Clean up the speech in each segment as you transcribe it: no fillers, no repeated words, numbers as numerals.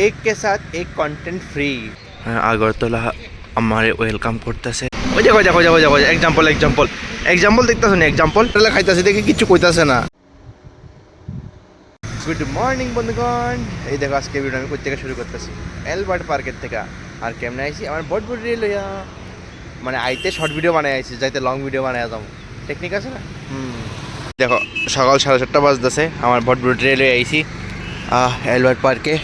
एक के साथ एक कंटेंट फ्री আগরতলা আমারে ওয়েলকাম করতেছে। ওই দেখো দেখো দেখো দেখো এক্সাম্পল এক্সাম্পল এক্সাম্পল দেখতেছো না এক্সাম্পল তাহলে খাইতেছে দেখে কিছু কইতাছে না। গুড মর্নিং বন্ধুগণ, এই দেখো আজকে ভিডিও আমি কই থেকে শুরু করতেছি এলবার্ট পার্কের থেকে। আর কেমনে আইছি আমার বট বট রিল লইয়া, মানে আইতে শর্ট ভিডিও বানাই আইছি, যাইতে লং ভিডিও বানাই যাবো, টেকনিক আছে না। দেখো সকাল 7:30 বাজতেছে, আমার বট বট রিল লইয়া আইছি এলবার্ট পার্কে।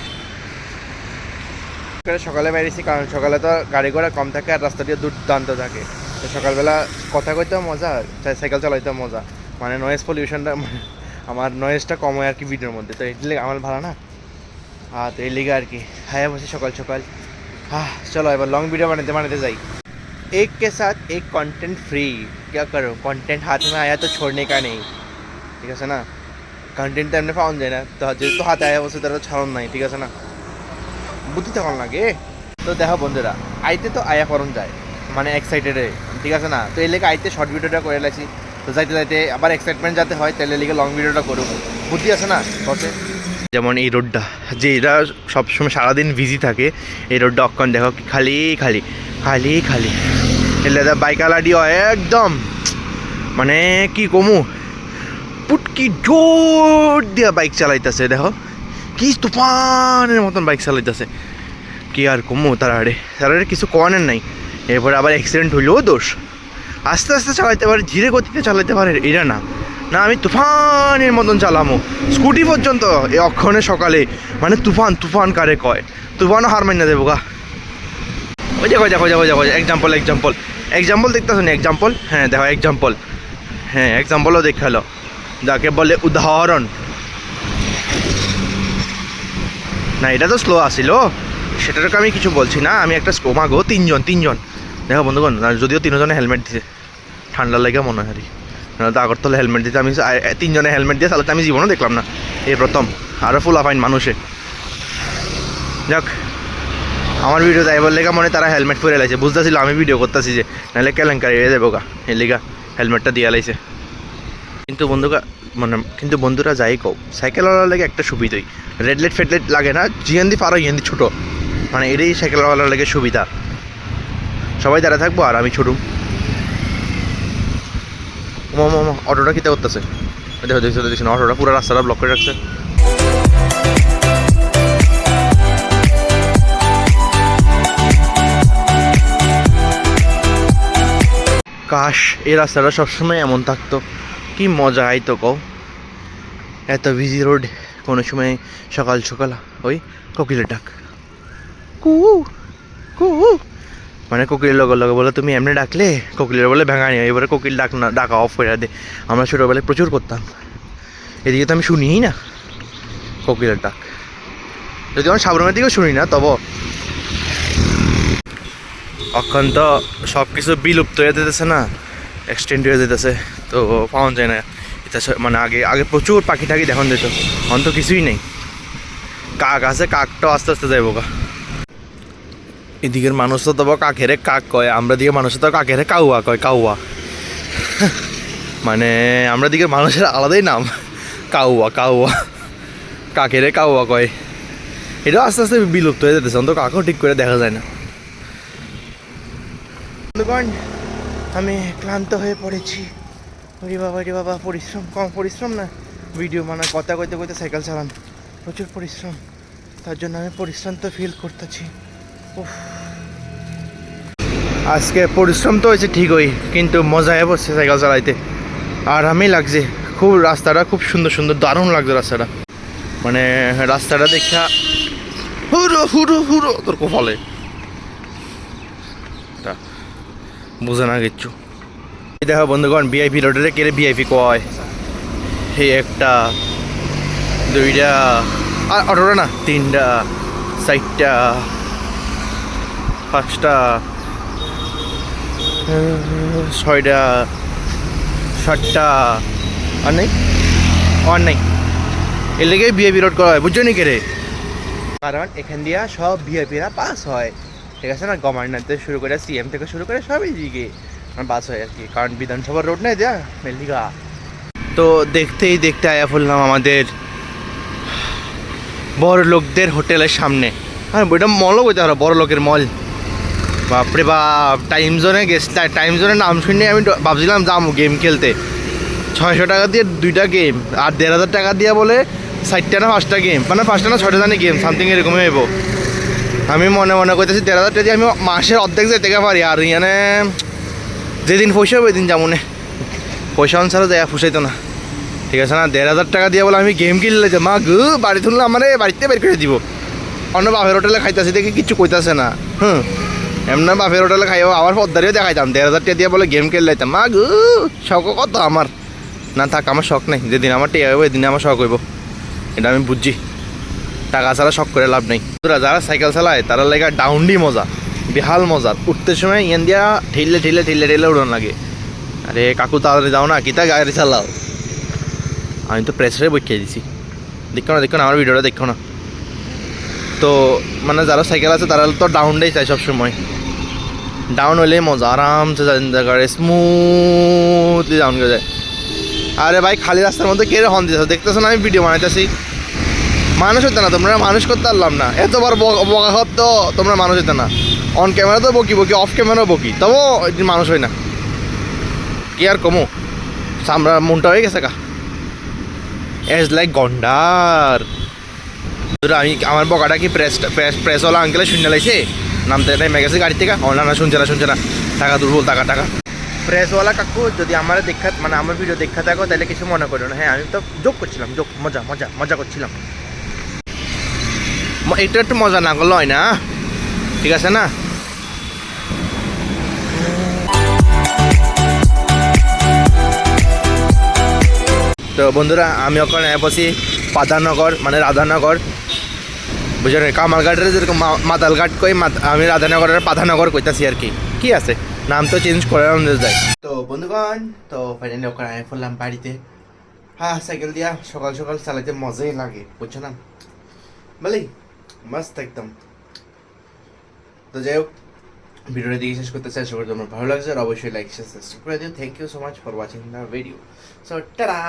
সকালে বেরিয়েছি কারণ সকালে তো গাড়ি ঘোড়া কম থাকে আর রাস্তা দিয়ে দুর্দান্ত থাকে। তো সকালবেলা কথা কইতেও মজা, সাইকেল চালাইতেও মজা, মানে নয়েজ পলিউশনটা আমার নয়েজটা কম হয় আর কি ভিডিওর মধ্যে। তো এই আমার ভালো না, তো এই লিগে আর কি হ্যাঁ বসে সকাল সকাল। চলো এবার লং ভিডিও বানাতে বানাতে যাই। एक के साथ एक कंटेंट फ्री, क्या करो, कंटेंट हाथ में आया तो छोड़ने का नहीं, ঠিক আছে না। কন্টেন্ট তো এমনি পাওয়া যায় না, তো যেহেতু হাতে আয়া বসে তারা ছাড়ন নাই, ঠিক আছে না, বুদ্ধি তখন লাগে। তো দেখো বন্ধুরা, আইতে তো আয়া করণ যায়, মানে এক্সাইটেডে, ঠিক আছে না। তো এই লেগে আইতে শর্ট ভিডিওটা করে লাইছি, তো যাইতে যাইতে আবার এক্সাইটমেন্ট যাতে হয় তাহলে লিগে লং ভিডিওটা করব, বুদ্ধি আছে না বসে। যেমন এই রোডটা, যে এরা সবসময় সারাদিন বিজি থাকে, এই রোডটা অক্ষণ দেখো কি খালি খালি খালি খালি। এলে বাইকালাডি হয় একদম, মানে কি কমু, পুটকি জোর দিয়া বাইক চালাইতেছে। দেখো কি তুফানের মতন বাইক চালাইতেছে, কি আর কমু। তারারে কিছু কনের নাই। এরপরে আবার অ্যাক্সিডেন্ট হইলেও দোষ, আস্তে আস্তে চালাইতে পারে, ধীরে গতিতে চালাইতে পারে, এটা না না আমি তুফানের মতন চালামো স্কুটি পর্যন্ত এই অক্ষণে সকালে, মানে তুফান তুফান কারে কয়, তুফানও হার মাইনা দেবো গা। ওই দেখো দেখো দেখো দেখো এক্সাম্পল এক্সাম্পল এক্সাম্পল দেখতেছো না এক্সাম্পল, হ্যাঁ দেখো এক্সাম্পল, হ্যাঁ এক্সাম্পলও দেখালো, যাকে বলে উদাহরণ। না এটা তো স্লো আসিল, সেটাকে আমি কিছু বলছি না, আমি একটা স্কোমাগো তিনজন দেখো বন্ধুগণ, যদিও তিনজনে হেলমেট দিছে, ঠান্ডা লাগে মনে হয়, তো আগরতলা হেলমেট দিতে আমি তিনজনে হেলমেট দিয়ে তাহলে আমি জীবনও দেখলাম না, এই প্রথম। আরও ফুল আফাইন মানুষে, যাক আমার ভিডিও যাইবার লেগা মনে তারা হেলমেট পরে লাইছে, বুঝতেছিল আমি ভিডিও করতেছি যে নাহলে কেলেঙ্কারি হয়ে যাবো গা, এই লেগা হেলমেটটা দিয়ে লাইছে। কিন্তু বন্ধুরা যাই কও, সাইকেলওয়ালার লাগে একটা সুবিধাই, রেড লাইট ফেড লাইট লাগে না, জিএনদি পারো ইএনদি ছোটো, মানে এটাই সাইকেলওয়ালার লাগে সুবিধা। সবাই দাঁড়া থাকবো আর আমি ছোটু। অটোটা কিতে করতেছে, দেখো দেখছি না, অটোটা পুরো রাস্তাটা ব্লক করে রাখছে। কাশ এই রাস্তাটা সবসময় এমন থাকতো, কি মজা আইতো কও, এত বিজি রোড। কোনো সময় সকাল সকাল ওই কোকিলের ডাক, কু কু, মানে কোকিলের লগে লগে বলে তুমি এমনি ডাকলে কোকিলের বলে ভেঙা নিয়ে, এবারে কোকিল ডাকা অফ করে দে। আমরা ছোটোবেলায় প্রচুর করতাম, এদিকে তো আমি শুনিই না কোকিলের ডাক, যদি আমার সাবরমের দিকেও শুনি না, তবে অক্ষণ তো সব কিছু বিলুপ্ত হয়ে যেতেছে না, এক্সটেন্ড হয়ে যেতেছে, তো পাওয়া যায় না। এটা মানে আগে আগে প্রচুর পাখি টাকি দেখন যেত, এখন তো কিছুই নেই। কাক আছে, কাকটাও আস্তে আস্তে যাইব গা। এদিকের মানুষ তো তবে কাকেরে কাক কয়, আমরা দিকে মানুষ তো কাকেরে কাউয়া কয়, কাউয়া। মানে আমরা দিকের মানুষের আলাদাই নাম, কাউয়া কাউয়া, কাকেরে কাউয়া কয়। এটাও আস্তে আস্তে বিলুপ্ত হয়ে যেতেছে, অন্ত কাকও ঠিক করে দেখা যায় না। বন্ধুগণ আমি ক্লান্ত হয়ে পড়েছি, রে বাবা পরিশ্রম, কম পরিশ্রম না, ভিডিও মানে কথা কইতে কইতে সাইকেল চালান প্রচুর পরিশ্রম, তার জন্য আমি পরিশ্রান্ত ফিল করতেছি। আজকে পরিশ্রম তো হয়েছে ঠিকই, কিন্তু মজায় পড়ছে সাইকেল চালাইতে, আর আমি লাগছে খুব, রাস্তাটা খুব সুন্দর সুন্দর, দারুণ লাগছে রাস্তাটা, মানে রাস্তাটা দেখা হুরো হুরো হুরো তোর কপালে বুঝে না কিচ্ছু। দেখো বন্ধুগণ, ভিআইপি রোডে কেড়ে ভিআইপি কয়, এই একটা দুইটা আর অটোটা না, তিনটা চারটা পাঁচটা ছয়টা সাতটা, আর নেই এর লেগে ভিআইপি রোড করা হয়, বুঝছো নি কেড়ে, কারণ এখান দিয়া সব ভিআইপিরা পাস হয়, ঠিক আছে না, গভর্নর থেকে শুরু করে সিএম থেকে শুরু করে সবই দিকে বাস হয় আর কি, কারণ বিধানসভার রোড নাই দেয়া মেলিগা। তো দেখতে আয়া পড়লাম আমাদের বড় লোকদের হোটেলের সামনে, হ্যাঁ ওইটা মলও বলতে পারো, বড় লোকের মল। বাপরে বাপ, টাইম জোনে গেছিলাম, টাইম জোনের নাম শুনে আমি ভাবছিলাম যাবো গেম খেলতে। 600 টাকা দিয়ে 2টা গেম, আর 1500 টাকা দিয়ে বলে 4টা না 5টা গেম, মানে 5টা না 6টা জানি গেম সামথিং এরকমই হইব। আমি মনে মনে করতেছি 1500 টাকা দিয়ে আমি মাসের অর্ধেক যেতে পারি, আর ইয়ানে যেদিন পয়সা হবে ওই দিন যাবো না, পয়সা অনুসারে যায় ফুসাইতো না, ঠিক আছে না। 1500 টাকা দিয়ে বলে আমি গেম কিনলে যে মা গু বাড়ি তুললে আমার বাড়িতে বের করে দিব। অন্য বাপের হোটেলে খাইতেছি দেখে কিছু কইতাছে না, এমনি বাপের হোটেলে খাইও আবার পদ্মারিও দেখাইতাম, 1500 টাকা দিয়ে বলে গেম খেলে লাইতাম। মা গু শখ কত আমার, না থাক আমার শখ নেই, যেদিন আমার টেয়া হইব এদিনে আমার শখ হইব, এটা আমি বুঝছি। টাকা ছাড়া শখ করে লাভ নেই। যারা সাইকেল চালায় তারা লেগা ডাউনডি মজা, বেহাল মজা। উঠতে সময় ইয়ান দিয়া ঠেলে ঠেলে ঠেলে ঠেলে উড়ন লাগে। আরে কাকু তাড়াতাড়ি যাও না, কিতা গাড়ি চালাও। আমি তো প্রেসারে বইকে দিছি, দেখো না আমার ভিডিওটা দেখো না। তো মানে যারা সাইকেল আছে তারা তো ডাউনটাই চায় সবসময়, ডাউন হইলেই মজা, আরামসে করে স্মুথলি ডাউন করে যায়। আরে ভাই খালি রাস্তার মধ্যে কে হর্ন দিতেছ, দেখতেছো না আমি ভিডিও বানাইতেছি। মানুষ হইতে না তোমরা, মানুষ করতে পারলাম না, এতবার বকা হত তো তোমরা মানুষ হইতে না। অন ক্যামেরা তো বকি অফ ক্যামেরাও বকি, তবুও মানুষ হয় না। কি আর কমো, সামরা মনটা হয়ে গেছে কা এজ লাইক গন্ডার। আমি আমার বকাটা কি প্রেসওয়ালা আঙ্কেলে শুনে লাইছে, নামতে নেমে গেছে গাড়ি থেকে। না শুনছে না, টাকা দুর্বল, টাকা। প্রেসওয়ালা কাকু যদি আমার দেখা, মানে আমার ভিডিও দেখা থাকো তাহলে কিছু মনে করো না। হ্যাঁ আমি তো জোক করছিলাম, মজা করছিলাম। একটু মজা না করলে হয় না, ঠিক আছে না। তো বন্ধুরা আমি ওখানে বসি পাতানগর, মানে রাধানগর, বুঝলেন। কামালঘাটের যেরকম মাতালঘাট কই, আমি রাধানগরের পাতানগর কইতাছি আর কি আছে, নাম তো চেঞ্জ করে যায়। তো বন্ধুগণ, তো ফাইনালি ওখানে আমি পড়লাম বাড়িতে। হ্যাঁ সাইকেল দিয়া সকাল সকাল চালাইতে মজাই লাগে, বুঝছো না, বলেই মস্ত একদম। তো যাই হোক, ভিডিওটা দিকে শেষ করতে চাই। সবার জন্য ভালো লাগছে আর অবশ্যই লাইক শেয়ার সাবস্ক্রাইব করে দিও। Thank you so much for watching the video. So tata.